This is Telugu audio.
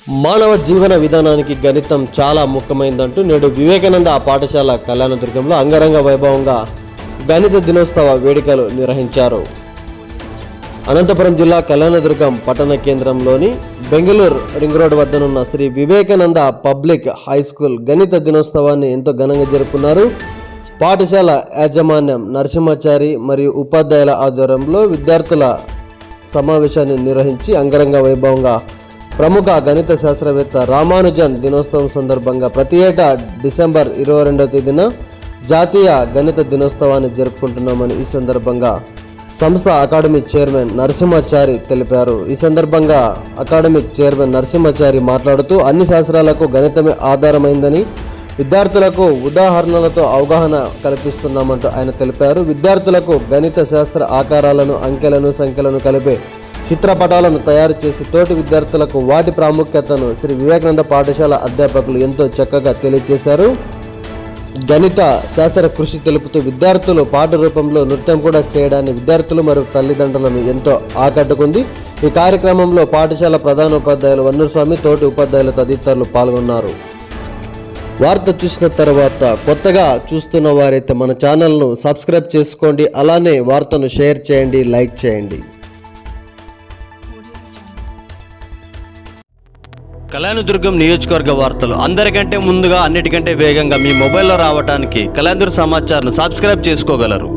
మానవ జీవన విధానానికి గణితం చాలా ముఖ్యమైందంటూ నేడు వివేకానంద పాఠశాల కళ్యాణదుర్గంలో అంగరంగ వైభవంగా గణిత దినోత్సవ వేడుకలు నిర్వహించారు. అనంతపురం జిల్లా కళ్యాణదుర్గం పట్టణ కేంద్రంలోని బెంగళూరు రింగ్ రోడ్ వద్దనున్న Sri Vivekananda public high school గణిత దినోత్సవాన్ని ఎంతో ఘనంగా జరుపుకున్నారు. పాఠశాల యాజమాన్యం నరసింహాచారి మరియు ఉపాధ్యాయుల ఆధ్వర్యంలో విద్యార్థుల సమావేశాన్ని నిర్వహించి అంగరంగ వైభవంగా ప్రముఖ గణిత శాస్త్రవేత్త రామానుజన్ దినోత్సవం సందర్భంగా ప్రతి ఏటా డిసెంబర్ 22వ తేదీన జాతీయ గణిత దినోత్సవాన్ని జరుపుకుంటున్నామని ఈ సందర్భంగా సంస్థ అకాడమిక్ చైర్మన్ నరసింహాచారి తెలిపారు. ఈ సందర్భంగా అకాడమిక్ చైర్మన్ నరసింహాచారి మాట్లాడుతూ అన్ని శాస్త్రాలకు గణితమే ఆధారమైందని, విద్యార్థులకు ఉదాహరణలతో అవగాహన కల్పిస్తున్నామంటూ ఆయన తెలిపారు. విద్యార్థులకు గణిత శాస్త్ర ఆకారాలను, అంకెలను, సంఖ్యలను కలిపే చిత్రపటాలను తయారు చేసి తోటి విద్యార్థులకు వాటి ప్రాముఖ్యతను శ్రీ వివేకానంద పాఠశాల అధ్యాపకులు ఎంతో చక్కగా తెలియజేశారు. గణిత శాస్త్ర కృషి తెలుపుతూ విద్యార్థులు పాట రూపంలో నృత్యం కూడా చేయడాన్ని విద్యార్థులు మరియు తల్లిదండ్రులను ఎంతో ఆకట్టుకుంది. ఈ కార్యక్రమంలో పాఠశాల ప్రధానోపాధ్యాయులు వన్నూరుస్వామి, తోటి ఉపాధ్యాయులు తదితరులు పాల్గొన్నారు. వార్త చూసిన తర్వాత కొత్తగా చూస్తున్న వారైతే మన ఛానల్ను సబ్స్క్రైబ్ చేసుకోండి. అలానే వార్తను షేర్ చేయండి, లైక్ చేయండి. కళ్యాణదుర్గం నియోజకవర్గ వార్తలు అందరికంటే ముందుగా, అన్నిటికంటే వేగంగా మీ మొబైల్లో రావడానికి కళ్యాణదుర్గం సమాచారం సబ్స్క్రైబ్ చేసుకోగలరు.